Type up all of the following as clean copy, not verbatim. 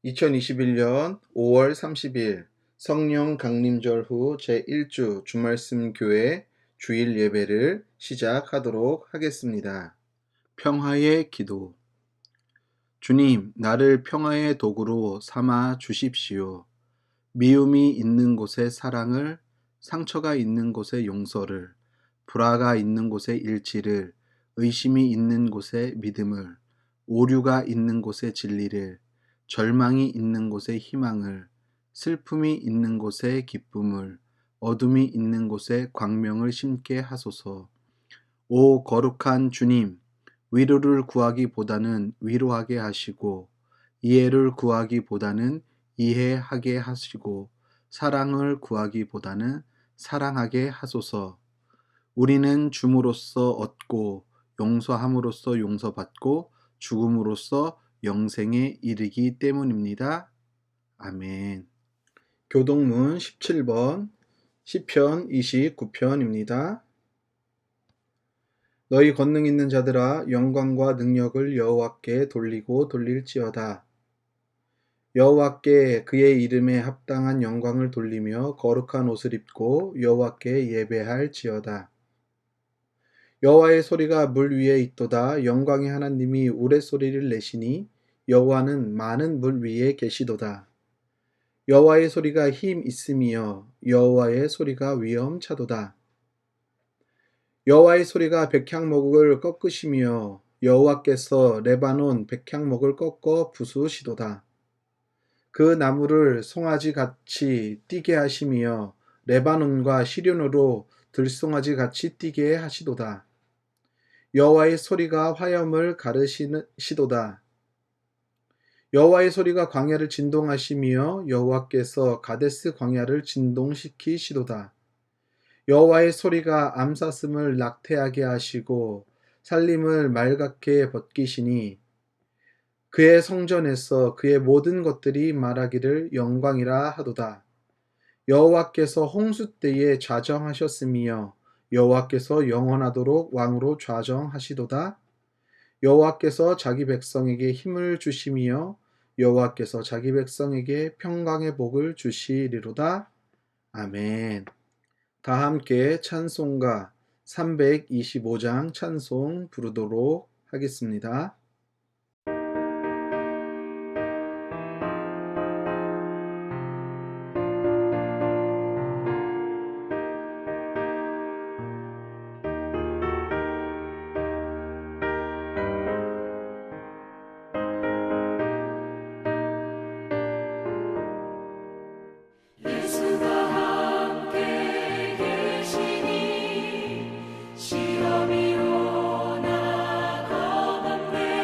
2021년 5월 30일 성령 강림절 후 제1주 주말씀 교회 주일 예배를 시작하도록 하겠습니다. 평화의 기도. 주님, 나를 평화의 도구로 삼아 주십시오. 미움이 있는 곳에 사랑을, 상처가 있는 곳에 용서를, 불화가 있는 곳에 일치를, 의심이 있는 곳에 믿음을, 오류가 있는 곳에 진리를, 절망이 있는 곳에 희망을, 슬픔이 있는 곳에 기쁨을, 어둠이 있는 곳에 광명을 심게 하소서. 오 거룩한 주님, 위로를 구하기보다는 위로하게 하시고, 이해를 구하기보다는 이해하게 하시고, 사랑을 구하기보다는 사랑하게 하소서. 우리는 줌으로써 얻고, 용서함으로써 용서받고, 죽음으로써 영생에 이르기 때문입니다. 아멘. 교동문 17번 시편 29편입니다. 너희 권능 있는 자들아, 영광과 능력을 여호와께 돌리고 돌릴지어다. 여호와께 그의 이름에 합당한 영광을 돌리며 거룩한 옷을 입고 여호와께 예배할지어다. 여호와의 소리가 물 위에 있도다. 영광의 하나님이 우레소리를 내시니 여호와는 많은 물 위에 계시도다. 여호와의 소리가 힘 있음이여 여호와의 소리가 위엄차도다. 여호와의 소리가 백향목을 꺾으시며 여호와께서 레바논 백향목을 꺾어 부수시도다. 그 나무를 송아지같이 뛰게 하시며 레바논과 시련으로 들송아지같이 뛰게 하시도다. 여호와의 소리가 화염을 가르시도다. 여호와의 소리가 광야를 진동하시며 여호와께서 가데스 광야를 진동시키시도다. 여호와의 소리가 암사슴을 낙태하게 하시고 살림을 말갛게 벗기시니 그의 성전에서 그의 모든 것들이 말하기를 영광이라 하도다. 여호와께서 홍수 때에 좌정하셨으며 여호와께서 영원하도록 왕으로 좌정하시도다. 여호와께서 자기 백성에게 힘을 주시며 여호와께서 자기 백성에게 평강의 복을 주시리로다. 아멘. 다 함께 찬송가 325장 찬송 부르도록 하겠습니다. 예수가 함께 계시니 시험이 오나 겁없네.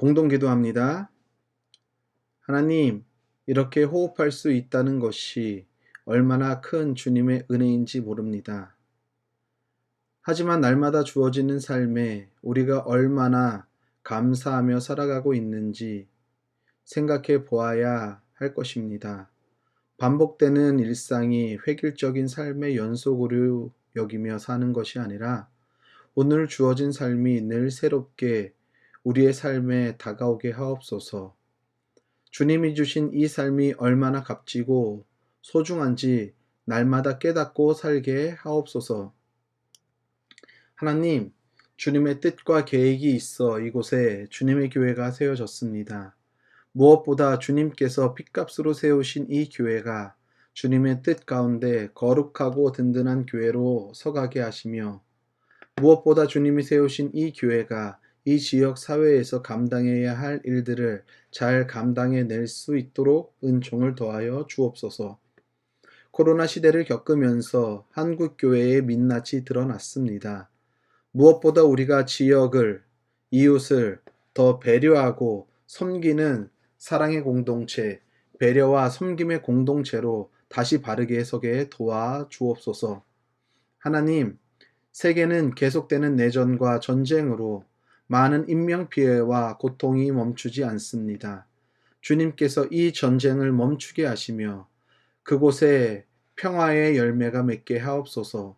공동 기도합니다. 하나님, 이렇게 호흡할 수 있다는 것이 얼마나 큰 주님의 은혜인지 모릅니다. 하지만 날마다 주어지는 삶에 우리가 얼마나 감사하며 살아가고 있는지 생각해 보아야 할 것입니다. 반복되는 일상이 획일적인 삶의 연속으로 여기며 사는 것이 아니라 오늘 주어진 삶이 늘 새롭게 우리의 삶에 다가오게 하옵소서. 주님이 주신 이 삶이 얼마나 값지고 소중한지 날마다 깨닫고 살게 하옵소서. 하나님, 주님의 뜻과 계획이 있어 이곳에 주님의 교회가 세워졌습니다. 무엇보다 주님께서 핏값으로 세우신 이 교회가 주님의 뜻 가운데 거룩하고 든든한 교회로 서가게 하시며 무엇보다 주님이 세우신 이 교회가 이 지역 사회에서 감당해야 할 일들을 잘 감당해 낼 수 있도록 은총을 더하여 주옵소서. 코로나 시대를 겪으면서 한국 교회의 민낯이 드러났습니다. 무엇보다 우리가 지역을, 이웃을 더 배려하고 섬기는 사랑의 공동체, 배려와 섬김의 공동체로 다시 바르게 서게 도와 주옵소서. 하나님, 세계는 계속되는 내전과 전쟁으로 많은 인명피해와 고통이 멈추지 않습니다. 주님께서 이 전쟁을 멈추게 하시며 그곳에 평화의 열매가 맺게 하옵소서.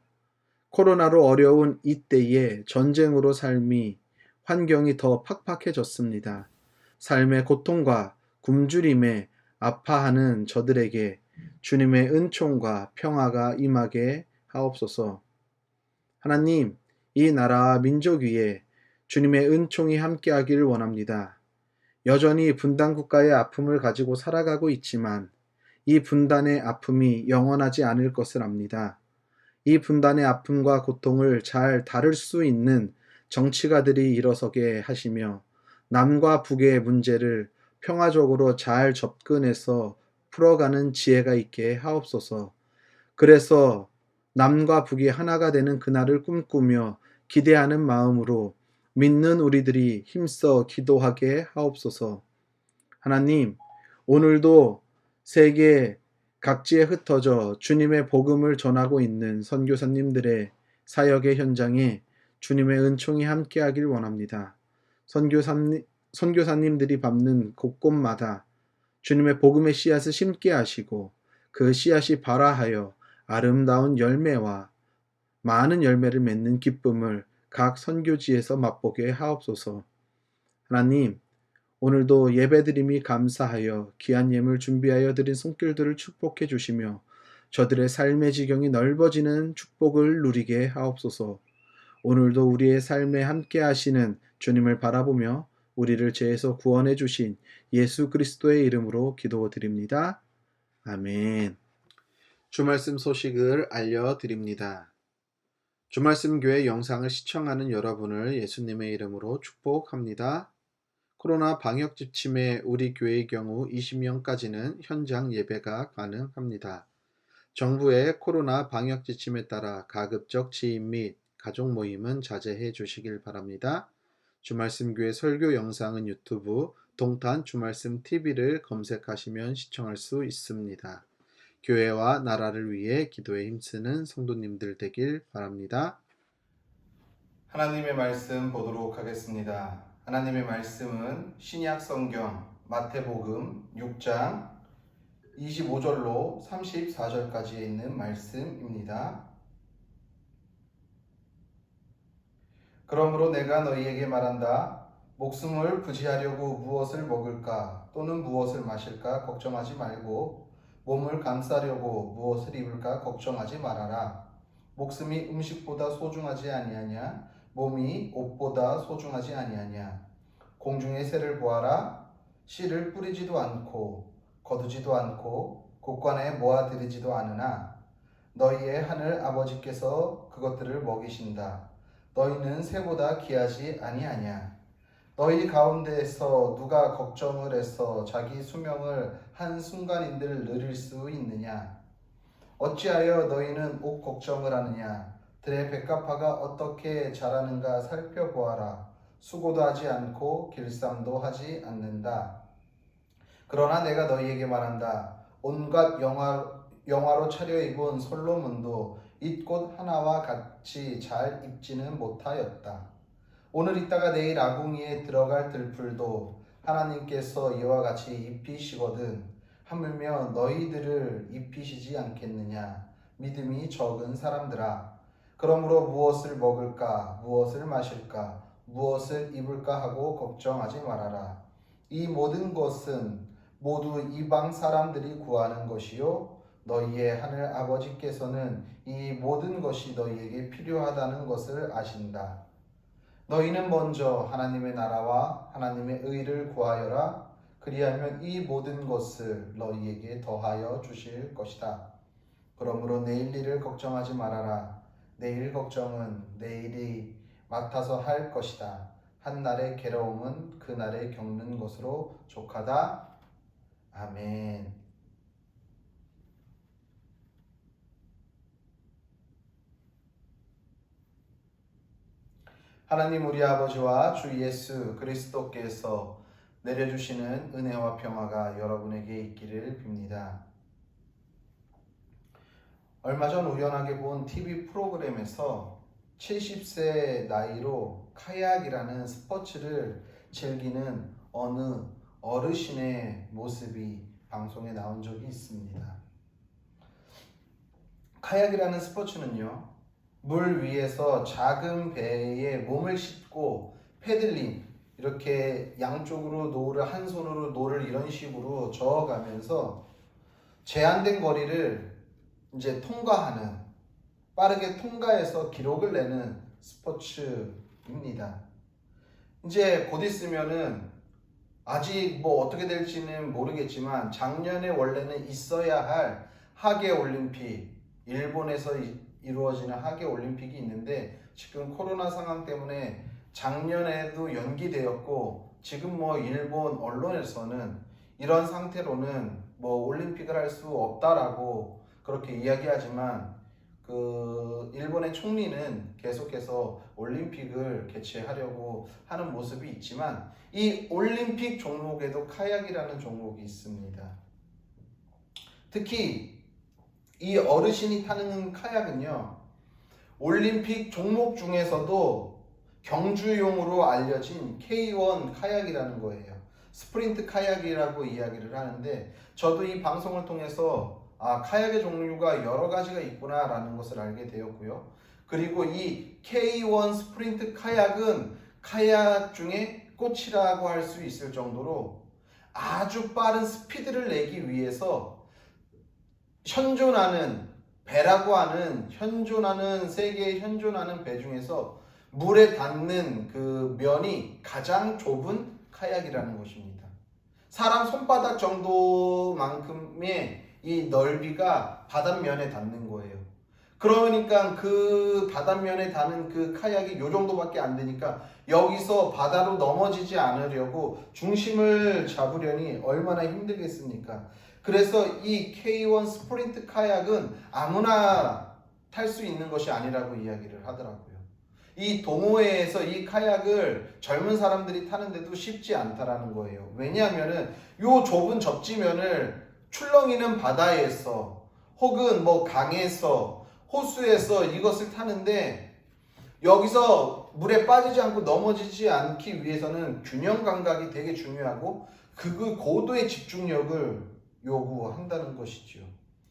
코로나로 어려운 이때에 전쟁으로 삶이 환경이 더 팍팍해졌습니다. 삶의 고통과 굶주림에 아파하는 저들에게 주님의 은총과 평화가 임하게 하옵소서. 하나님, 이 나라와 민족 위에 주님의 은총이 함께하기를 원합니다. 여전히 분단 국가의 아픔을 가지고 살아가고 있지만 이 분단의 아픔이 영원하지 않을 것을 압니다. 이 분단의 아픔과 고통을 잘 다룰 수 있는 정치가들이 일어서게 하시며 남과 북의 문제를 평화적으로 잘 접근해서 풀어가는 지혜가 있게 하옵소서. 그래서 남과 북이 하나가 되는 그날을 꿈꾸며 기대하는 마음으로 믿는 우리들이 힘써 기도하게 하옵소서. 하나님, 오늘도 세계 각지에 흩어져 주님의 복음을 전하고 있는 선교사님들의 사역의 현장에 주님의 은총이 함께하길 원합니다. 선교사님들이 밟는 곳곳마다 주님의 복음의 씨앗을 심게 하시고 그 씨앗이 발아하여 아름다운 열매와 많은 열매를 맺는 기쁨을 각 선교지에서 맛보게 하옵소서. 하나님, 오늘도 예배드림이 감사하여 귀한 예물 준비하여 드린 손길들을 축복해 주시며 저들의 삶의 지경이 넓어지는 축복을 누리게 하옵소서. 오늘도 우리의 삶에 함께 하시는 주님을 바라보며 우리를 죄에서 구원해 주신 예수 그리스도의 이름으로 기도드립니다. 아멘. 주말씀 소식을 알려드립니다. 주말씀 교회 영상을 시청하는 여러분을 예수님의 이름으로 축복합니다. 코로나 방역 지침에 우리 교회의 경우 20명까지는 현장 예배가 가능합니다. 정부의 코로나 방역 지침에 따라 가급적 지인 및 가족 모임은 자제해 주시길 바랍니다. 주말씀 교회 설교 영상은 유튜브 동탄 주말씀 TV를 검색하시면 시청할 수 있습니다. 교회와 나라를 위해 기도에 힘쓰는 성도님들 되길 바랍니다. 하나님의 말씀 보도록 하겠습니다. 하나님의 말씀은 신약 성경 마태복음 6장 25절로 34절까지에 있는 말씀입니다. 그러므로 내가 너희에게 말한다. 목숨을 부지하려고 무엇을 먹을까 또는 무엇을 마실까 걱정하지 말고 몸을 감싸려고 무엇을 입을까 걱정하지 말아라. 목숨이 음식보다 소중하지 아니하냐? 몸이 옷보다 소중하지 아니하냐? 공중의 새를 보아라. 씨를 뿌리지도 않고 거두지도 않고 곡간에 모아들이지도 않으나 너희의 하늘 아버지께서 그것들을 먹이신다. 너희는 새보다 귀하지 아니하냐? 너희 가운데에서 누가 걱정을 해서 자기 수명을 한순간인들 늘릴 수 있느냐? 어찌하여 너희는 옷 걱정을 하느냐? 들의 백합화가 어떻게 자라는가 살펴보아라. 수고도 하지 않고 길쌈도 하지 않는다. 그러나 내가 너희에게 말한다. 온갖 영화로 차려입은 솔로몬도 잇꽃 하나와 같이 잘 입지는 못하였다. 오늘 있다가 내일 아궁이에 들어갈 들풀도 하나님께서 이와 같이 입히시거든 하물며 너희들을 입히시지 않겠느냐. 믿음이 적은 사람들아. 그러므로 무엇을 먹을까, 무엇을 마실까, 무엇을 입을까 하고 걱정하지 말아라. 이 모든 것은 모두 이방 사람들이 구하는 것이요 너희의 하늘 아버지께서는 이 모든 것이 너희에게 필요하다는 것을 아신다. 너희는 먼저 하나님의 나라와 하나님의 의를 구하여라. 그리하면 이 모든 것을 너희에게 더하여 주실 것이다. 그러므로 내일 일을 걱정하지 말아라. 내일 걱정은 내일이 맡아서 할 것이다. 한 날의 괴로움은 그 날에 겪는 것으로 족하다. 아멘. 하나님 우리 아버지와 주 예수 그리스도께서 내려주시는 은혜와 평화가 여러분에게 있기를 빕니다. 얼마 전 우연하게 본 TV 프로그램에서 70세 나이로 카약이라는 스포츠를 즐기는 어느 어르신의 모습이 방송에 나온 적이 있습니다. 카약이라는 스포츠는요, 물 위에서 작은 배에 몸을 싣고 패들링, 이렇게 양쪽으로 노를 한 손으로 노를 이런 식으로 저어가면서 제한된 거리를 이제 통과하는, 빠르게 통과해서 기록을 내는 스포츠입니다. 이제 곧 있으면은 아직 뭐 어떻게 될지는 모르겠지만 작년에 원래는 있어야 할 하계 올림픽, 일본에서 이루어지는 하계 올림픽이 있는데 지금 코로나 상황 때문에 작년에도 연기되었고 지금 뭐 일본 언론에서는 이런 상태로는 뭐 올림픽을 할 수 없다라고 그렇게 이야기하지만 그 일본의 총리는 계속해서 올림픽을 개최하려고 하는 모습이 있지만 이 올림픽 종목에도 카약이라는 종목이 있습니다. 특히 이 어르신이 타는 카약은요, 올림픽 종목 중에서도 경주용으로 알려진 K1 카약이라는 거예요. 스프린트 카약이라고 이야기를 하는데 저도 이 방송을 통해서 카약의 종류가 여러 가지가 있구나 라는 것을 알게 되었고요. 그리고 이 K1 스프린트 카약은 카약 중에 꽃이라고 할 수 있을 정도로 아주 빠른 스피드를 내기 위해서 현존하는 배라고 하는 세계에 현존하는 배 중에서 물에 닿는 그 면이 가장 좁은 카약이라는 것입니다. 사람 손바닥 정도만큼의 이 넓이가 바닷면에 닿는 거예요. 그러니까 그 바닷면에 닿는 그 카약이 요 정도밖에 안 되니까 여기서 바다로 넘어지지 않으려고 중심을 잡으려니 얼마나 힘들겠습니까? 그래서 이 K1 스프린트 카약은 아무나 탈 수 있는 것이 아니라고 이야기를 하더라고요. 이 동호회에서 이 카약을 젊은 사람들이 타는데도 쉽지 않다라는 거예요. 왜냐하면은 요 좁은 접지면을 출렁이는 바다에서 혹은 뭐 강에서 호수에서 이것을 타는데 여기서 물에 빠지지 않고 넘어지지 않기 위해서는 균형 감각이 되게 중요하고 그 고도의 집중력을 요구한다는 것이죠.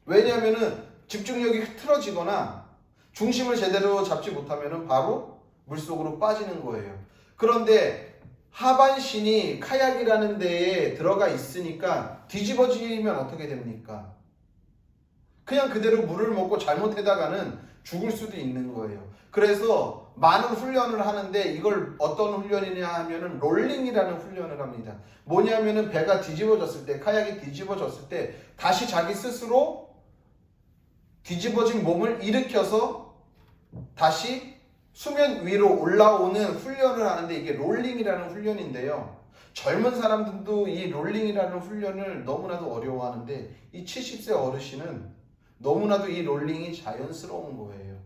왜냐하면은 집중력이 흐트러지거나 중심을 제대로 잡지 못하면은 바로 물속으로 빠지는 거예요. 그런데 하반신이 카약이라는 데에 들어가 있으니까 뒤집어지면 어떻게 됩니까? 그냥 그대로 물을 먹고 잘못하다가는 죽을 수도 있는 거예요. 그래서 많은 훈련을 하는데 이걸 어떤 훈련이냐 하면은 롤링이라는 훈련을 합니다. 뭐냐면은 배가 뒤집어졌을 때, 카약이 뒤집어졌을 때 다시 자기 스스로 뒤집어진 몸을 일으켜서 다시 수면 위로 올라오는 훈련을 하는데 이게 롤링이라는 훈련인데요. 젊은 사람들도 이 롤링이라는 훈련을 너무나도 어려워하는데 이 70세 어르신은 너무나도 이 롤링이 자연스러운 거예요.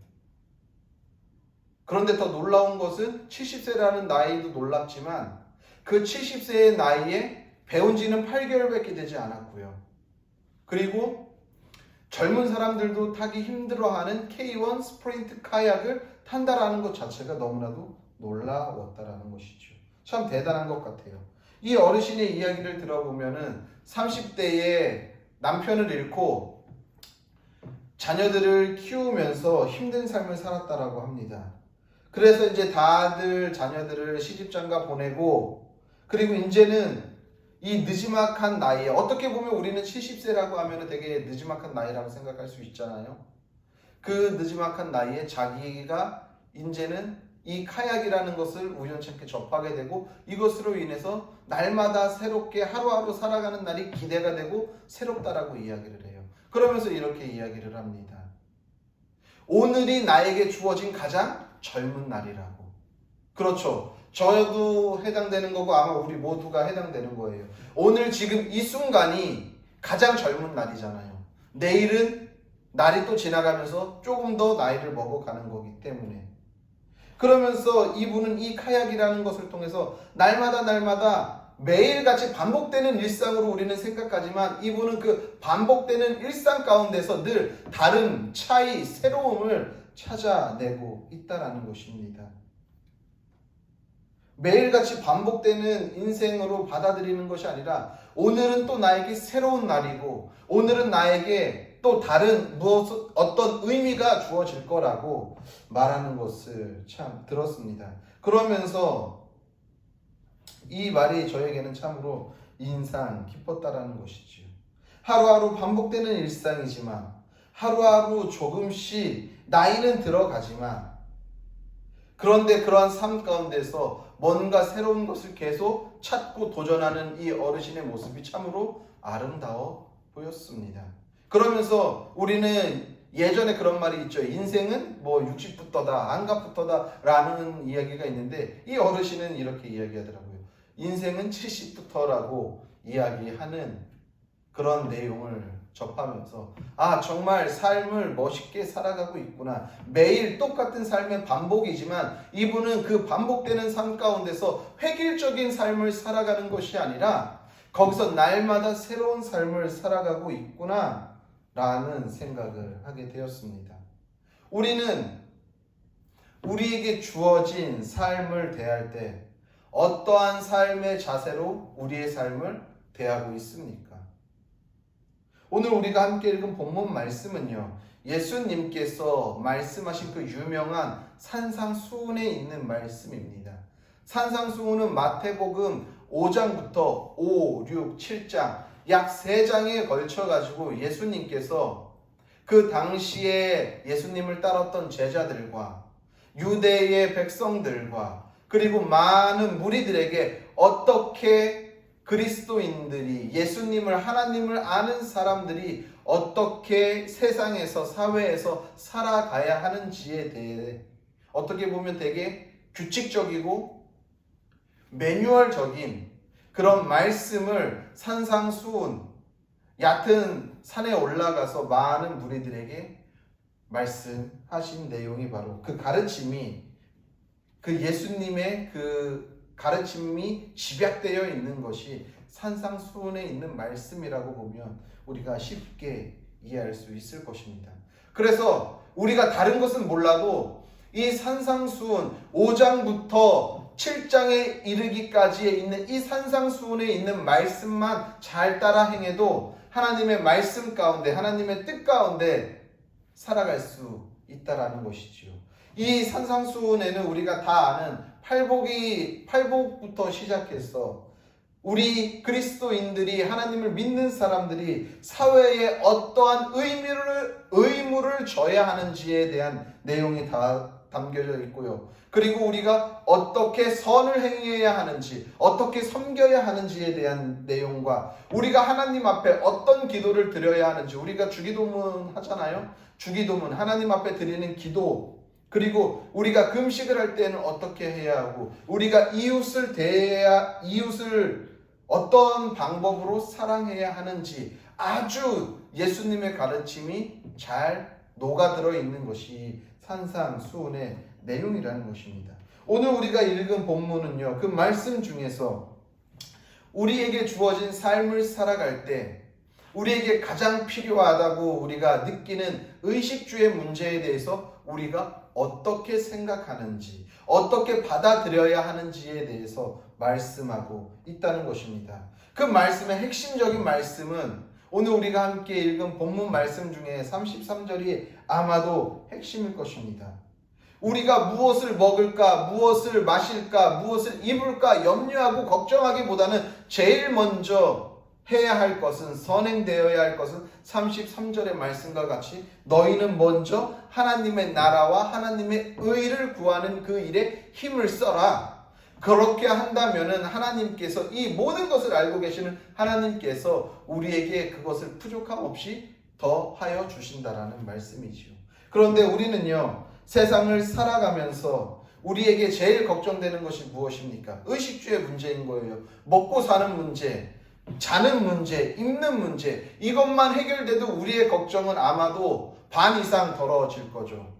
그런데 더 놀라운 것은 70세라는 나이도 놀랍지만 그 70세의 나이에 배운 지는 8개월밖에 되지 않았고요. 그리고 젊은 사람들도 타기 힘들어하는 K1 스프린트 카약을 탄다라는 것 자체가 너무나도 놀라웠다라는 것이죠. 참 대단한 것 같아요. 이 어르신의 이야기를 들어보면은 30대에 남편을 잃고 자녀들을 키우면서 힘든 삶을 살았다라고 합니다. 그래서 이제 다들 자녀들을 시집장가 보내고, 그리고 이제는 이 느지막한 나이에, 어떻게 보면 우리는 70세라고 하면 되게 느지막한 나이라고 생각할 수 있잖아요. 그 느지막한 나이에 자기가 이제는 이 카약이라는 것을 우연찮게 접하게 되고, 이것으로 인해서 날마다 새롭게 하루하루 살아가는 날이 기대가 되고 새롭다라고 이야기를 해요. 그러면서 이렇게 이야기를 합니다. 오늘이 나에게 주어진 가장 젊은 날이라고. 그렇죠. 저도 해당되는 거고 아마 우리 모두가 해당되는 거예요. 오늘 지금 이 순간이 가장 젊은 날이잖아요. 내일은 날이 또 지나가면서 조금 더 나이를 먹어가는 거기 때문에. 그러면서 이분은 이 카약이라는 것을 통해서 날마다 매일같이 반복되는 일상으로 우리는 생각하지만, 이분은 그 반복되는 일상 가운데서 늘 다른 차이, 새로움을 찾아내고 있다라는 것입니다. 매일같이 반복되는 인생으로 받아들이는 것이 아니라 오늘은 또 나에게 새로운 날이고, 오늘은 나에게 또 다른 어떤 의미가 주어질 거라고 말하는 것을 참 들었습니다. 그러면서 이 말이 저에게는 참으로 인상 깊었다라는 것이죠. 하루하루 반복되는 일상이지만, 하루하루 조금씩 나이는 들어가지만, 그런데 그러한 삶 가운데서 뭔가 새로운 것을 계속 찾고 도전하는 이 어르신의 모습이 참으로 아름다워 보였습니다. 그러면서 우리는 예전에 그런 말이 있죠. 인생은 뭐 60부터다, 안갑부터다 라는 이야기가 있는데, 이 어르신은 이렇게 이야기하더라고요. 인생은 70부터라고 이야기하는 그런 내용을 접하면서, 아, 정말 삶을 멋있게 살아가고 있구나. 매일 똑같은 삶의 반복이지만 이분은 그 반복되는 삶 가운데서 획일적인 삶을 살아가는 것이 아니라 거기서 날마다 새로운 삶을 살아가고 있구나 라는 생각을 하게 되었습니다. 우리는 우리에게 주어진 삶을 대할 때 어떠한 삶의 자세로 우리의 삶을 대하고 있습니까? 오늘 우리가 함께 읽은 본문 말씀은요, 예수님께서 말씀하신 그 유명한 산상수훈에 있는 말씀입니다. 산상수훈은 마태복음 5장부터 5, 6, 7장 약 3장에 걸쳐 가지고 예수님께서 그 당시에 예수님을 따랐던 제자들과 유대의 백성들과 그리고 많은 무리들에게 어떻게 그리스도인들이, 예수님을, 하나님을 아는 사람들이 어떻게 세상에서, 사회에서 살아가야 하는지에 대해 어떻게 보면 되게 규칙적이고 매뉴얼적인 그런 말씀을 산상수훈, 얕은 산에 올라가서 많은 무리들에게 말씀하신 내용이 바로 그 가르침이, 그 예수님의 그 가르침이 집약되어 있는 것이 산상수훈에 있는 말씀이라고 보면 우리가 쉽게 이해할 수 있을 것입니다. 그래서 우리가 다른 것은 몰라도 이 산상수훈 5장부터 7장에 이르기까지에 있는 이 산상수훈에 있는 말씀만 잘 따라 행해도 하나님의 말씀 가운데, 하나님의 뜻 가운데 살아갈 수 있다라는 것이지요. 이 산상수훈에는 우리가 다 아는 팔복부터 시작해서 우리 그리스도인들이, 하나님을 믿는 사람들이 사회에 어떠한 의무를 져야 하는지에 대한 내용이 다 담겨져 있고요. 그리고 우리가 어떻게 선을 행해야 하는지, 어떻게 섬겨야 하는지에 대한 내용과 우리가 하나님 앞에 어떤 기도를 드려야 하는지, 우리가 주기도문 하잖아요. 주기도문, 하나님 앞에 드리는 기도, 그리고 우리가 금식을 할 때는 어떻게 해야 하고, 우리가 이웃을 어떤 방법으로 사랑해야 하는지 아주 예수님의 가르침이 잘 녹아들어 있는 것이 산상수훈의 내용이라는 것입니다. 오늘 우리가 읽은 본문은요, 그 말씀 중에서 우리에게 주어진 삶을 살아갈 때 우리에게 가장 필요하다고 우리가 느끼는 의식주의 문제에 대해서 우리가 어떻게 생각하는지, 어떻게 받아들여야 하는지에 대해서 말씀하고 있다는 것입니다. 그 말씀의 핵심적인 말씀은 오늘 우리가 함께 읽은 본문 말씀 중에 33절이 아마도 핵심일 것입니다. 우리가 무엇을 먹을까, 무엇을 마실까, 무엇을 입을까 염려하고 걱정하기보다는 제일 먼저 해야 할 것은, 선행되어야 할 것은 33절의 말씀과 같이 너희는 먼저 하나님의 나라와 하나님의 의를 구하는 그 일에 힘을 써라. 그렇게 한다면은 하나님께서 이 모든 것을 알고 계시는 하나님께서 우리에게 그것을 부족함 없이 더하여 주신다라는 말씀이지요. 그런데 우리는요, 세상을 살아가면서 우리에게 제일 걱정되는 것이 무엇입니까? 의식주의 문제인 거예요. 먹고 사는 문제, 자는 문제, 입는 문제, 이것만 해결돼도 우리의 걱정은 아마도 반 이상 덜어질 거죠.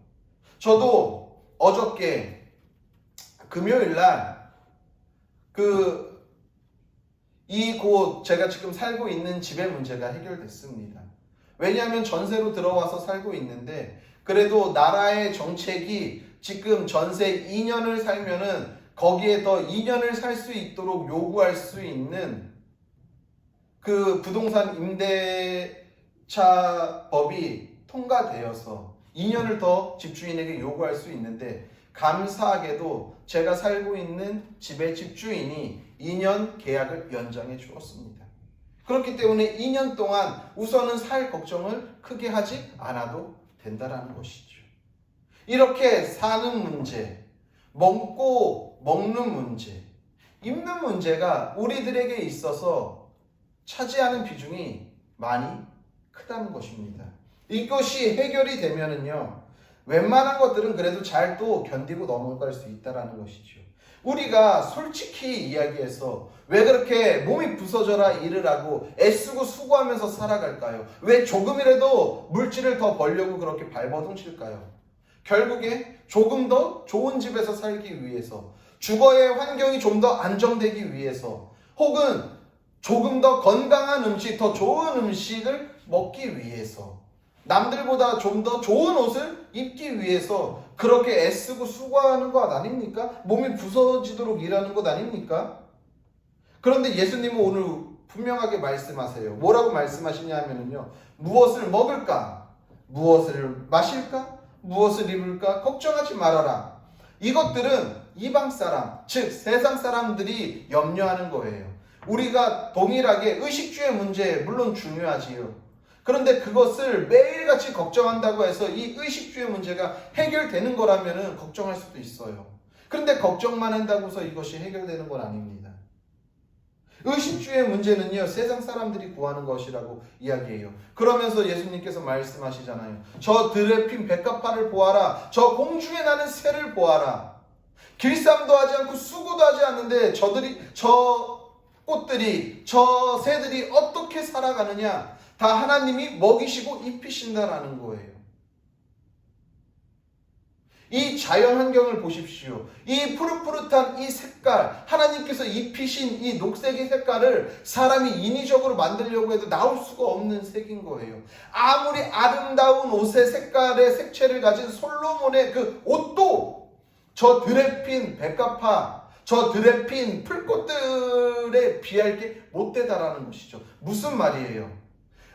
저도 어저께 금요일날 이곳 제가 지금 살고 있는 집의 문제가 해결됐습니다. 왜냐하면 전세로 들어와서 살고 있는데 그래도 나라의 정책이 지금 전세 2년을 살면은 거기에 더 2년을 살 수 있도록 요구할 수 있는 그 부동산 임대차 법이 통과되어서 2년을 더 집주인에게 요구할 수 있는데 감사하게도 제가 살고 있는 집의 집주인이 2년 계약을 연장해 주었습니다. 그렇기 때문에 2년 동안 우선은 살 걱정을 크게 하지 않아도 된다라는 것이죠. 이렇게 사는 문제, 먹고 먹는 문제, 입는 문제가 우리들에게 있어서 차지하는 비중이 많이 크다는 것입니다. 이것이 해결이 되면은요, 웬만한 것들은 그래도 잘 또 견디고 넘어갈 수 있다는 것이죠. 우리가 솔직히 이야기해서 왜 그렇게 몸이 부서져라 일을 하고 애쓰고 수고하면서 살아갈까요? 왜 조금이라도 물질을 더 벌려고 그렇게 발버둥칠까요? 결국에 조금 더 좋은 집에서 살기 위해서, 주거의 환경이 좀 더 안정되기 위해서, 혹은 조금 더 건강한 음식, 더 좋은 음식을 먹기 위해서, 남들보다 좀 더 좋은 옷을 입기 위해서 그렇게 애쓰고 수고하는 것 아닙니까? 몸이 부서지도록 일하는 것 아닙니까? 그런데 예수님은 오늘 분명하게 말씀하세요. 뭐라고 말씀하시냐면요, 무엇을 먹을까? 무엇을 마실까? 무엇을 입을까? 걱정하지 말아라. 이것들은 이방 사람, 즉 세상 사람들이 염려하는 거예요. 우리가 동일하게 의식주의 문제 물론 중요하지요. 그런데 그것을 매일같이 걱정한다고 해서 이 의식주의 문제가 해결되는 거라면 걱정할 수도 있어요. 그런데 걱정만 한다고 해서 이것이 해결되는 건 아닙니다. 의식주의 문제는요, 세상 사람들이 구하는 것이라고 이야기해요. 그러면서 예수님께서 말씀하시잖아요. 저 들에 핀 백합화를 보아라. 저 공중에 나는 새를 보아라. 길쌈도 하지 않고 수고도 하지 않는데 저 꽃들이, 저 새들이 어떻게 살아가느냐? 다 하나님이 먹이시고 입히신다라는 거예요. 이 자연 환경을 보십시오. 이 푸릇푸릇한 이 색깔, 하나님께서 입히신 이 녹색의 색깔을 사람이 인위적으로 만들려고 해도 나올 수가 없는 색인 거예요. 아무리 아름다운 옷의 색깔의 색채를 가진 솔로몬의 그 옷도 저 들에 핀 백합화, 저 들에 핀 풀꽃들에 비할 게 못되다라는 것이죠. 무슨 말이에요?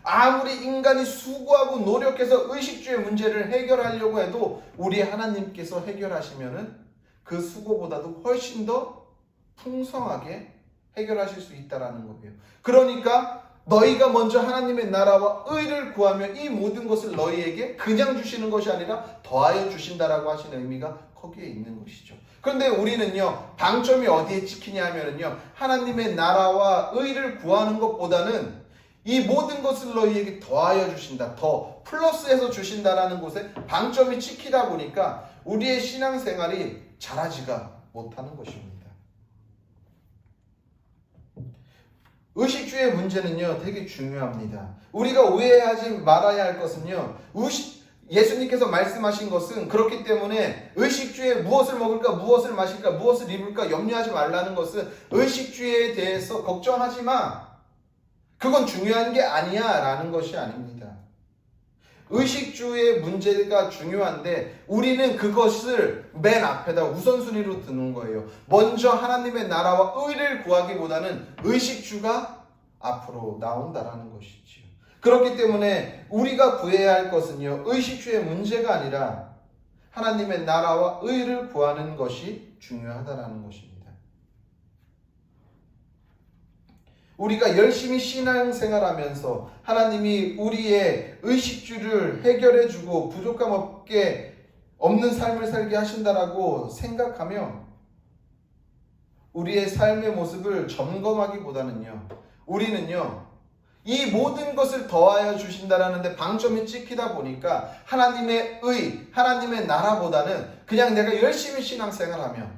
아무리 인간이 수고하고 노력해서 의식주의 문제를 해결하려고 해도 우리 하나님께서 해결하시면은 그 수고보다도 훨씬 더 풍성하게 해결하실 수 있다라는 거예요. 그러니까 너희가 먼저 하나님의 나라와 의를 구하면 이 모든 것을 너희에게 그냥 주시는 것이 아니라 더하여 주신다라고 하시는 의미가 거기에 있는 것이죠. 그런데 우리는요, 방점이 어디에 찍히냐 하면은요, 하나님의 나라와 의를 구하는 것보다는 이 모든 것을 너희에게 더하여 주신다, 더 플러스해서 주신다라는 곳에 방점이 찍히다 보니까 우리의 신앙생활이 자라지가 못하는 것입니다. 의식주의 문제는요, 되게 중요합니다. 우리가 오해하지 말아야 할 것은요, 예수님께서 말씀하신 것은 그렇기 때문에 의식주에 무엇을 먹을까, 무엇을 마실까, 무엇을 입을까 염려하지 말라는 것은 의식주에 대해서 걱정하지 마. 그건 중요한 게 아니야 라는 것이 아닙니다. 의식주의 문제가 중요한데 우리는 그것을 맨 앞에다 우선순위로 두는 거예요. 먼저 하나님의 나라와 의를 구하기보다는 의식주가 앞으로 나온다라는 것이지요. 그렇기 때문에 우리가 구해야 할 것은요, 의식주의 문제가 아니라 하나님의 나라와 의를 구하는 것이 중요하다라는 것입니다. 우리가 열심히 신앙생활하면서 하나님이 우리의 의식주를 해결해주고 부족함 없는 삶을 살게 하신다라고 생각하며 우리의 삶의 모습을 점검하기보다는요, 우리는요, 이 모든 것을 더하여 주신다라는 데 방점이 찍히다 보니까 하나님의 의, 하나님의 나라보다는 그냥 내가 열심히 신앙생활하며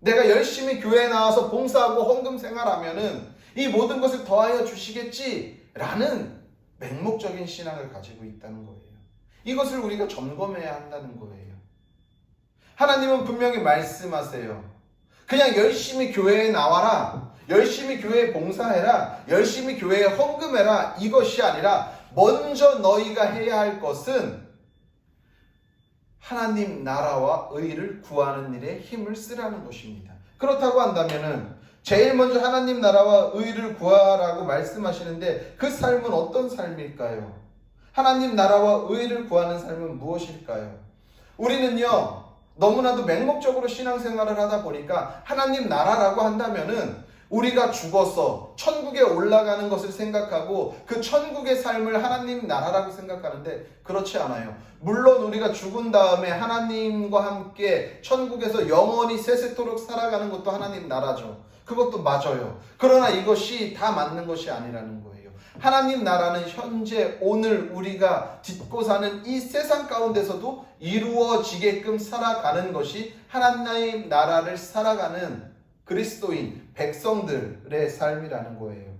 내가 열심히 교회에 나와서 봉사하고 헌금 생활하면은 이 모든 것을 더하여 주시겠지라는 맹목적인 신앙을 가지고 있다는 거예요. 이것을 우리가 점검해야 한다는 거예요. 하나님은 분명히 말씀하세요. 그냥 열심히 교회에 나와라, 열심히 교회에 봉사해라, 열심히 교회에 헌금해라, 이것이 아니라 먼저 너희가 해야 할 것은 하나님 나라와 의를 구하는 일에 힘을 쓰라는 것입니다. 그렇다고 한다면은 제일 먼저 하나님 나라와 의를 구하라고 말씀하시는데 그 삶은 어떤 삶일까요? 하나님 나라와 의를 구하는 삶은 무엇일까요? 우리는요, 너무나도 맹목적으로 신앙생활을 하다 보니까 하나님 나라라고 한다면은 우리가 죽어서 천국에 올라가는 것을 생각하고 그 천국의 삶을 하나님 나라라고 생각하는데 그렇지 않아요. 물론 우리가 죽은 다음에 하나님과 함께 천국에서 영원히 세세토록 살아가는 것도 하나님 나라죠. 그것도 맞아요. 그러나 이것이 다 맞는 것이 아니라는 거예요. 하나님 나라는 현재 오늘 우리가 딛고 사는 이 세상 가운데서도 이루어지게끔 살아가는 것이 하나님 나라를 살아가는 그리스도인 백성들의 삶이라는 거예요.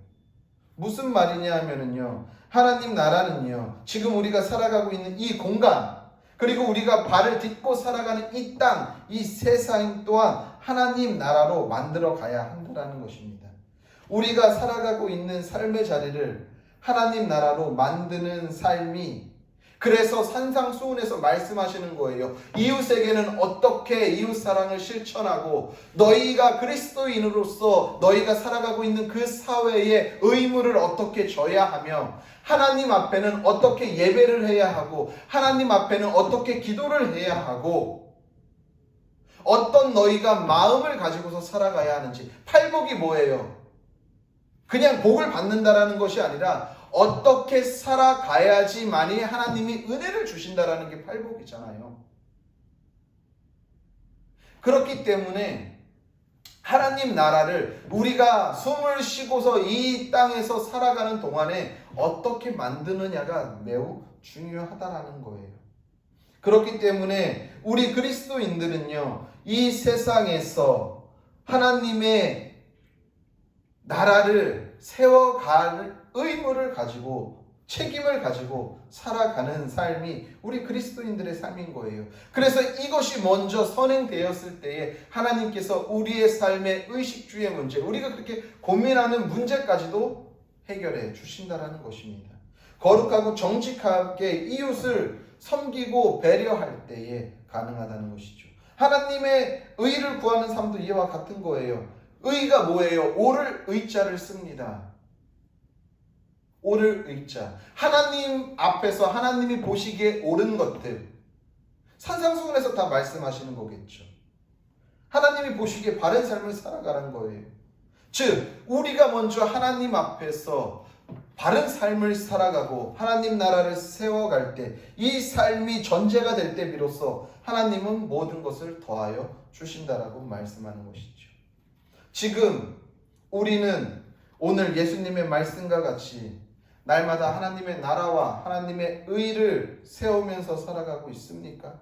무슨 말이냐 하면은요, 하나님 나라는요, 지금 우리가 살아가고 있는 이 공간, 그리고 우리가 발을 딛고 살아가는 이 땅, 이 세상 또한 하나님 나라로 만들어 가야 한다는 것입니다. 우리가 살아가고 있는 삶의 자리를 하나님 나라로 만드는 삶이, 그래서 산상수훈에서 말씀하시는 거예요. 이웃에게는 어떻게 이웃사랑을 실천하고 너희가 그리스도인으로서 너희가 살아가고 있는 그 사회의 의무를 어떻게 져야 하며 하나님 앞에는 어떻게 예배를 해야 하고 하나님 앞에는 어떻게 기도를 해야 하고 어떤 너희가 마음을 가지고서 살아가야 하는지. 팔복이 뭐예요? 그냥 복을 받는다라는 것이 아니라 어떻게 살아가야지만이 하나님이 은혜를 주신다라는 게 팔복이잖아요. 그렇기 때문에 하나님 나라를 우리가 숨을 쉬고서 이 땅에서 살아가는 동안에 어떻게 만드느냐가 매우 중요하다라는 거예요. 그렇기 때문에 우리 그리스도인들은요, 이 세상에서 하나님의 나라를 세워갈 의무를 가지고 책임을 가지고 살아가는 삶이 우리 그리스도인들의 삶인 거예요. 그래서 이것이 먼저 선행되었을 때에 하나님께서 우리의 삶의 의식주의 문제, 우리가 그렇게 고민하는 문제까지도 해결해 주신다라는 것입니다. 거룩하고 정직하게 이웃을 섬기고 배려할 때에 가능하다는 것이죠. 하나님의 의를 구하는 삶도 이와 같은 거예요. 의가 뭐예요? 옳을 의자를 씁니다. 옳을 의자. 하나님 앞에서 하나님이 보시기에 옳은 것들. 산상수훈에서 다 말씀하시는 거겠죠. 하나님이 보시기에 바른 삶을 살아가는 거예요. 즉, 우리가 먼저 하나님 앞에서 바른 삶을 살아가고 하나님 나라를 세워갈 때, 이 삶이 전제가 될 때 비로소 하나님은 모든 것을 더하여 주신다라고 말씀하는 것이죠. 지금 우리는 오늘 예수님의 말씀과 같이 날마다 하나님의 나라와 하나님의 의를 세우면서 살아가고 있습니까?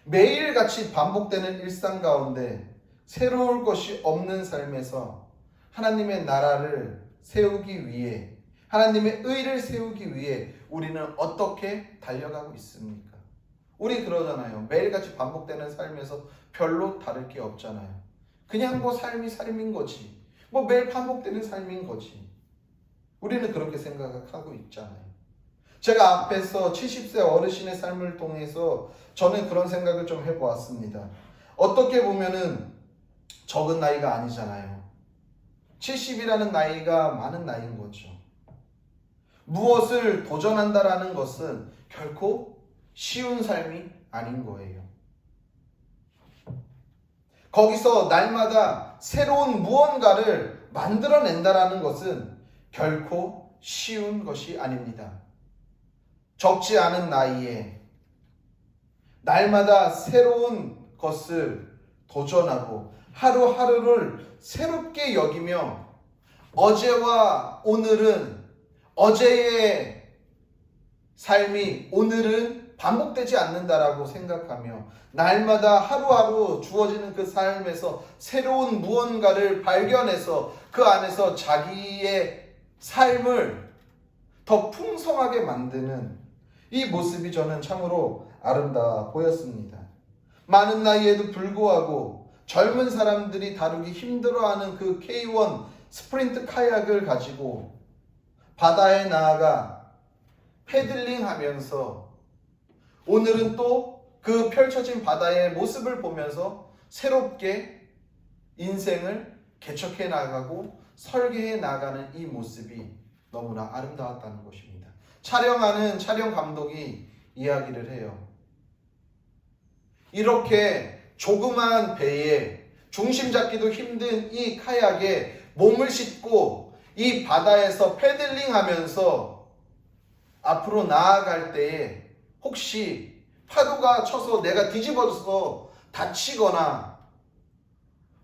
매일같이 반복되는 일상 가운데 새로울 것이 없는 삶에서 하나님의 나라를 세우기 위해, 하나님의 의를 세우기 위해 우리는 어떻게 달려가고 있습니까? 우리 그러잖아요. 매일같이 반복되는 삶에서 별로 다를 게 없잖아요. 그냥 뭐 삶이 삶인 거지. 뭐 매일 반복되는 삶인 거지. 우리는 그렇게 생각하고 있잖아요. 제가 앞에서 70세 어르신의 삶을 통해서 저는 그런 생각을 좀 해보았습니다. 어떻게 보면은 적은 나이가 아니잖아요. 70이라는 나이가 많은 나이인 거죠. 무엇을 도전한다라는 것은 결코 쉬운 삶이 아닌 거예요. 거기서 날마다 새로운 무언가를 만들어낸다라는 것은 결코 쉬운 것이 아닙니다. 적지 않은 나이에 날마다 새로운 것을 도전하고 하루하루를 새롭게 여기며 어제와 오늘은 어제의 삶이 오늘은 반복되지 않는다라고 생각하며 날마다 하루하루 주어지는 그 삶에서 새로운 무언가를 발견해서 그 안에서 자기의 삶을 더 풍성하게 만드는 이 모습이 저는 참으로 아름다워 보였습니다. 많은 나이에도 불구하고 젊은 사람들이 다루기 힘들어하는 그 K1 스프린트 카약을 가지고 바다에 나아가 패들링 하면서 오늘은 또 그 펼쳐진 바다의 모습을 보면서 새롭게 인생을 개척해 나가고 설계해 나가는 이 모습이 너무나 아름다웠다는 것입니다. 촬영하는 촬영 감독이 이야기를 해요. 이렇게 조그만 배에 중심 잡기도 힘든 이 카약에 몸을 싣고 이 바다에서 패들링 하면서 앞으로 나아갈 때에 혹시 파도가 쳐서 내가 뒤집어져서 다치거나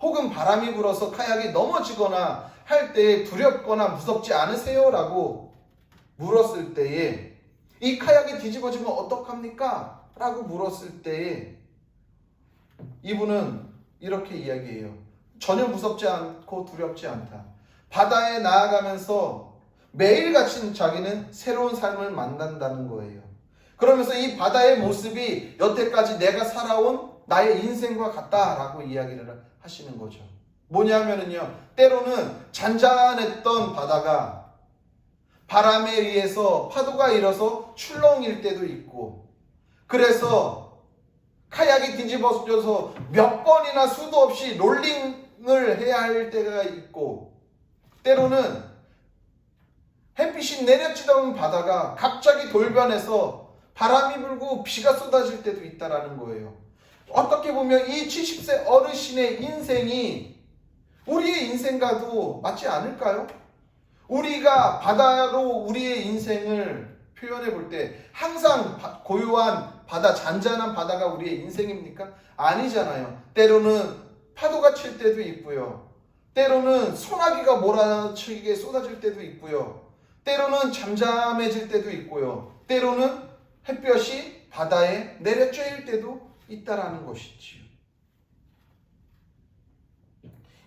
혹은 바람이 불어서 카약이 넘어지거나 할 때 두렵거나 무섭지 않으세요? 라고 물었을 때에 이 카약이 뒤집어지면 어떡합니까? 라고 물었을 때에 이분은 이렇게 이야기해요. 전혀 무섭지 않고 두렵지 않다. 바다에 나아가면서 매일같이 자기는 새로운 삶을 만난다는 거예요. 그러면서 이 바다의 모습이 여태까지 내가 살아온 나의 인생과 같다라고 이야기를 하시는 거죠. 뭐냐면요, 때로는 잔잔했던 바다가 바람에 의해서 파도가 일어서 출렁일 때도 있고, 그래서 카약이 뒤집어져서 몇 번이나 수도 없이 롤링을 해야 할 때가 있고, 때로는 햇빛이 내려치던 바다가 갑자기 돌변해서 바람이 불고 비가 쏟아질 때도 있다라는 거예요. 어떻게 보면 이 70세 어르신의 인생이 우리의 인생과도 맞지 않을까요? 우리가 바다로 우리의 인생을 표현해 볼 때 항상 고요한 바다, 잔잔한 바다가 우리의 인생입니까? 아니잖아요. 때로는 파도가 칠 때도 있고요. 때로는 소나기가 몰아치게 쏟아질 때도 있고요. 때로는 잠잠해질 때도 있고요. 때로는 햇볕이 바다에 내려쬐일 때도 있다라는 것이지요.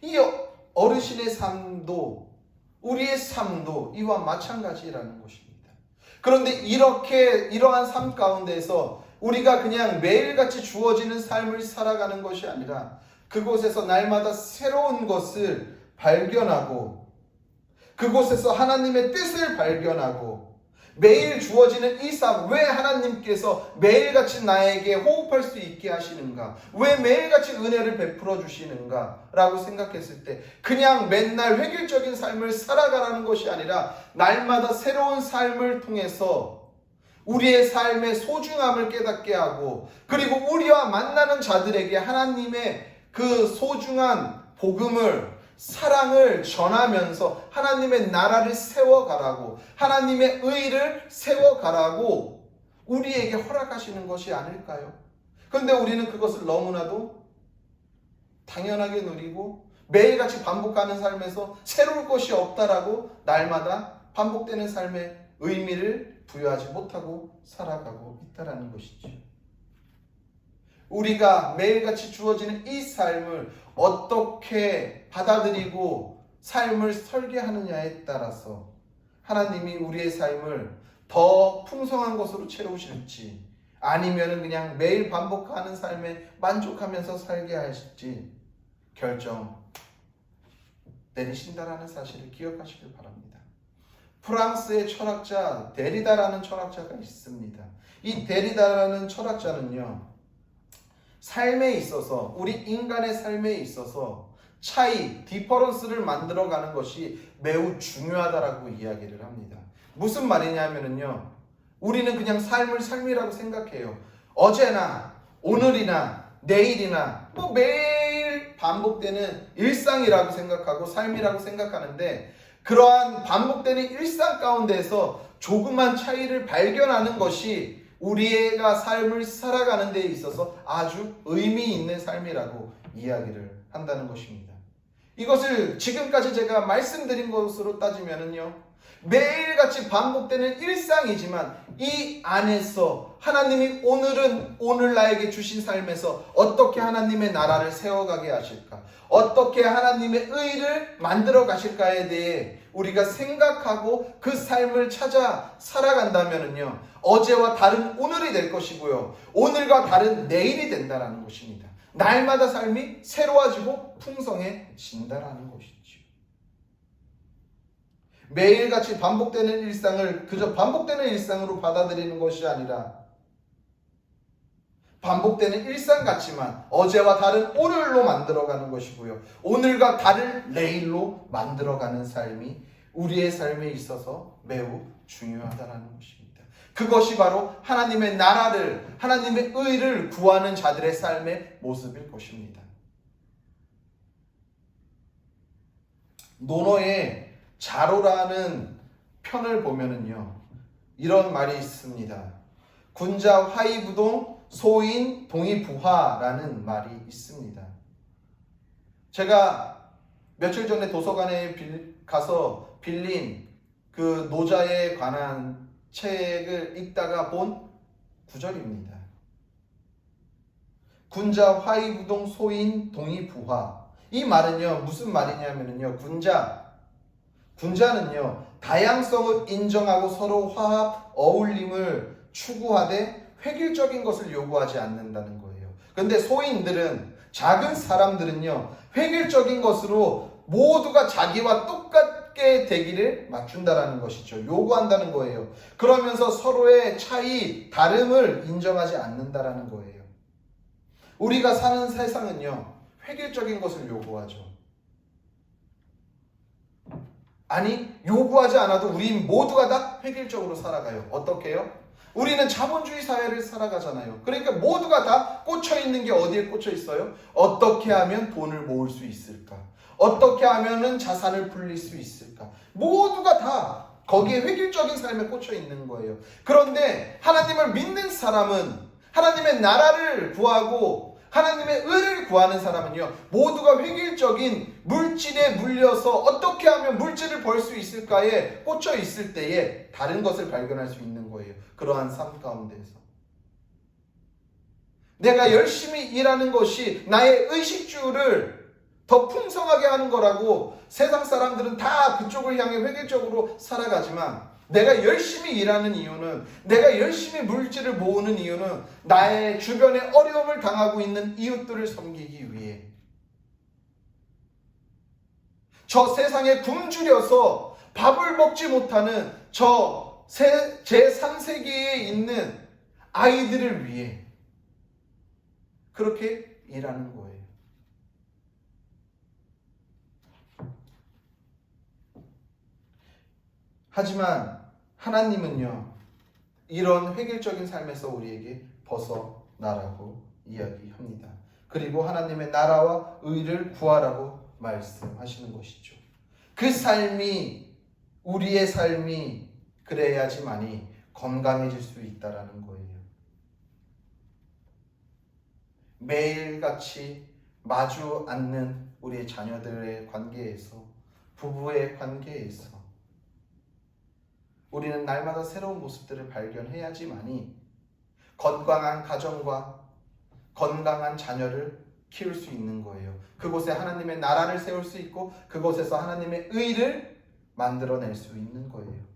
이 어르신의 삶도 우리의 삶도 이와 마찬가지라는 것입니다. 그런데 이러한 삶 가운데서 우리가 그냥 매일같이 주어지는 삶을 살아가는 것이 아니라 그곳에서 날마다 새로운 것을 발견하고 그곳에서 하나님의 뜻을 발견하고 매일 주어지는 이 삶, 왜 하나님께서 매일같이 나에게 호흡할 수 있게 하시는가? 왜 매일같이 은혜를 베풀어 주시는가? 라고 생각했을 때 그냥 맨날 획일적인 삶을 살아가라는 것이 아니라 날마다 새로운 삶을 통해서 우리의 삶의 소중함을 깨닫게 하고 그리고 우리와 만나는 자들에게 하나님의 그 소중한 복음을 사랑을 전하면서 하나님의 나라를 세워가라고 하나님의 의를 세워가라고 우리에게 허락하시는 것이 아닐까요? 그런데 우리는 그것을 너무나도 당연하게 누리고 매일같이 반복하는 삶에서 새로울 것이 없다라고 날마다 반복되는 삶의 의미를 부여하지 못하고 살아가고 있다는 것이죠. 우리가 매일같이 주어지는 이 삶을 어떻게 받아들이고 삶을 설계하느냐에 따라서 하나님이 우리의 삶을 더 풍성한 것으로 채우실지, 아니면은 그냥 매일 반복하는 삶에 만족하면서 살게 하실지 결정 내리신다라는 사실을 기억하시길 바랍니다. 프랑스의 철학자 데리다라는 철학자가 있습니다. 이 데리다라는 철학자는요, 삶에 있어서, 우리 인간의 삶에 있어서 차이, 디퍼런스를 만들어가는 것이 매우 중요하다라고 이야기를 합니다. 무슨 말이냐면요, 우리는 그냥 삶을 삶이라고 생각해요. 어제나 오늘이나 내일이나 뭐 매일 반복되는 일상이라고 생각하고 삶이라고 생각하는데, 그러한 반복되는 일상 가운데에서 조그만 차이를 발견하는 것이 우리가 삶을 살아가는 데 있어서 아주 의미 있는 삶이라고 이야기를 한다는 것입니다. 이것을 지금까지 제가 말씀드린 것으로 따지면요, 매일같이 반복되는 일상이지만 이 안에서 하나님이 오늘 나에게 주신 삶에서 어떻게 하나님의 나라를 세워가게 하실까, 어떻게 하나님의 의를 만들어 가실까에 대해 우리가 생각하고 그 삶을 찾아 살아간다면요, 어제와 다른 오늘이 될 것이고요, 오늘과 다른 내일이 된다는 것입니다. 날마다 삶이 새로워지고 풍성해진다는 것이죠. 매일같이 반복되는 일상을 그저 반복되는 일상으로 받아들이는 것이 아니라, 반복되는 일상 같지만 어제와 다른 오늘로 만들어가는 것이고요, 오늘과 다른 내일로 만들어가는 삶이 우리의 삶에 있어서 매우 중요하다는 것입니다. 그것이 바로 하나님의 나라를, 하나님의 의를 구하는 자들의 삶의 모습일 것입니다. 논어의 자로라는 편을 보면은요, 이런 말이 있습니다. 군자 화이부동 소인 동의부화라는 말이 있습니다. 제가 며칠 전에 도서관에 가서 빌린 그 노자에 관한 책을 읽다가 본 구절입니다. 군자 화이부동 소인 동의부화. 이 말은요, 무슨 말이냐면요, 군자는요, 다양성을 인정하고 서로 화합, 어울림을 추구하되 획일적인 것을 요구하지 않는다는 거예요. 그런데 소인들은, 작은 사람들은요, 획일적인 것으로 모두가 자기와 똑같게 되기를 맞춘다라는 것이죠. 요구한다는 거예요. 그러면서 서로의 차이, 다름을 인정하지 않는다라는 거예요. 우리가 사는 세상은요, 획일적인 것을 요구하죠. 아니, 요구하지 않아도 우리 모두가 다 획일적으로 살아가요. 어떻게 해요? 우리는 자본주의 사회를 살아가잖아요. 그러니까 모두가 다 꽂혀있는 게 어디에 꽂혀있어요? 어떻게 하면 돈을 모을 수 있을까? 어떻게 하면 자산을 불릴 수 있을까? 모두가 다 거기에 획일적인 삶에 꽂혀있는 거예요. 그런데 하나님을 믿는 사람은, 하나님의 나라를 구하고 하나님의 의를 구하는 사람은요, 모두가 획일적인 물질에 물려서 어떻게 하면 물질을 벌 수 있을까에 꽂혀 있을 때에 다른 것을 발견할 수 있는 거예요. 그러한 삶 가운데서 내가 열심히 일하는 것이 나의 의식주를 더 풍성하게 하는 거라고 세상 사람들은 다 그쪽을 향해 획일적으로 살아가지만, 내가 열심히 일하는 이유는, 내가 열심히 물질을 모으는 이유는 나의 주변에 어려움을 당하고 있는 이웃들을 섬기기 위해, 저 세상에 굶주려서 밥을 먹지 못하는 저 제3세계에 있는 아이들을 위해 그렇게 일하는 거예요. 하지만 하나님은요, 이런 획일적인 삶에서 우리에게 벗어나라고 이야기합니다. 그리고 하나님의 나라와 의를 구하라고 말씀하시는 것이죠. 그 삶이, 우리의 삶이 그래야지만이 건강해질 수 있다라는 거예요. 매일같이 마주 앉는 우리의 자녀들의 관계에서, 부부의 관계에서 우리는 날마다 새로운 모습들을 발견해야지만이 건강한 가정과 건강한 자녀를 키울 수 있는 거예요. 그곳에 하나님의 나라를 세울 수 있고 그곳에서 하나님의 의를 만들어낼 수 있는 거예요.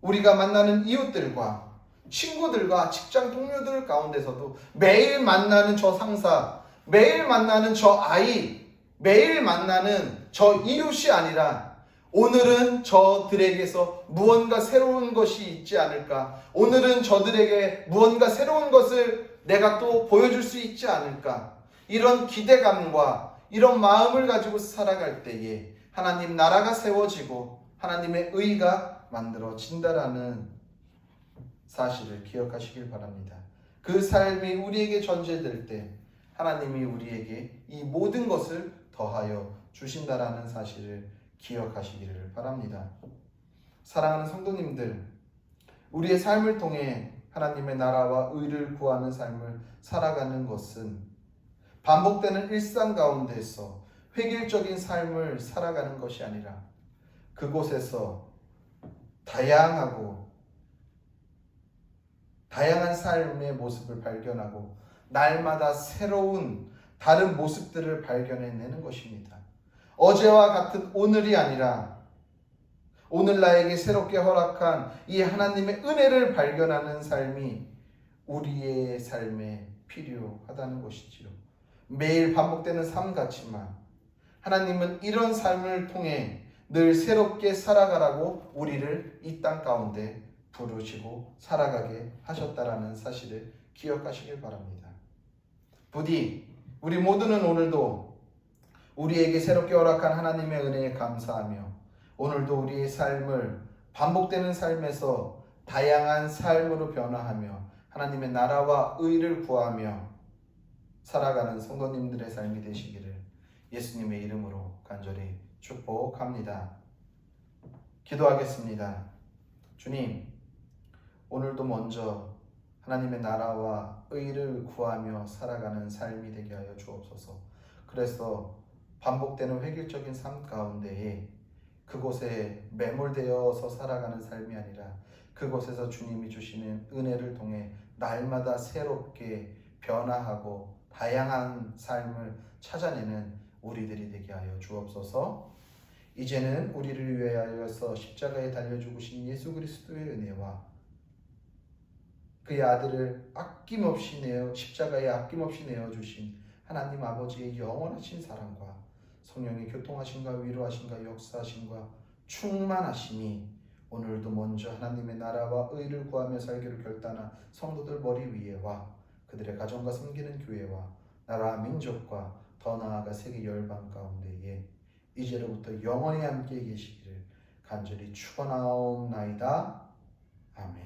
우리가 만나는 이웃들과 친구들과 직장 동료들 가운데서도 매일 만나는 저 상사, 매일 만나는 저 아이, 매일 만나는 저 이웃이 아니라 오늘은 저들에게서 무언가 새로운 것이 있지 않을까? 오늘은 저들에게 무언가 새로운 것을 내가 또 보여줄 수 있지 않을까? 이런 기대감과 이런 마음을 가지고 살아갈 때에 하나님 나라가 세워지고 하나님의 의가 만들어진다라는 사실을 기억하시길 바랍니다. 그 삶이 우리에게 전제될 때 하나님이 우리에게 이 모든 것을 더하여 주신다라는 사실을 기억하시기를 바랍니다. 사랑하는 성도님들, 우리의 삶을 통해 하나님의 나라와 의를 구하는 삶을 살아가는 것은 반복되는 일상 가운데서 획일적인 삶을 살아가는 것이 아니라 그곳에서 다양한 삶의 모습을 발견하고 날마다 새로운 다른 모습들을 발견해내는 것입니다. 어제와 같은 오늘이 아니라 오늘 나에게 새롭게 허락한 이 하나님의 은혜를 발견하는 삶이 우리의 삶에 필요하다는 것이지요. 매일 반복되는 삶 같지만 하나님은 이런 삶을 통해 늘 새롭게 살아가라고 우리를 이 땅 가운데 부르시고 살아가게 하셨다라는 사실을 기억하시길 바랍니다. 부디 우리 모두는 오늘도 우리에게 새롭게 허락한 하나님의 은혜에 감사하며 오늘도 우리의 삶을 반복되는 삶에서 다양한 삶으로 변화하며 하나님의 나라와 의를 구하며 살아가는 성도님들의 삶이 되시기를 예수님의 이름으로 간절히 축복합니다. 기도하겠습니다. 주님, 오늘도 먼저 하나님의 나라와 의를 구하며 살아가는 삶이 되게 하여 주옵소서. 그래서 반복되는 획일적인 삶 가운데에 그곳에 매몰되어서 살아가는 삶이 아니라 그곳에서 주님이 주시는 은혜를 통해 날마다 새롭게 변화하고 다양한 삶을 찾아내는 우리들이 되게 하여 주옵소서. 이제는 우리를 위하여서 십자가에 달려 죽으신 예수 그리스도의 은혜와 그의 아들을 십자가에 아낌없이 내어주신 하나님 아버지의 영원하신 사랑과 성령의 교통하심과 위로하심과 역사하심과 충만하심이 오늘도 먼저 하나님의 나라와 의를 구하며 살기를 결단한 성도들 머리 위에와 그들의 가정과 섬기는 교회와 나라와 민족과 더 나아가 세계 열방 가운데에 이제로부터 영원히 함께 계시기를 간절히 축원하옵나이다. 아멘.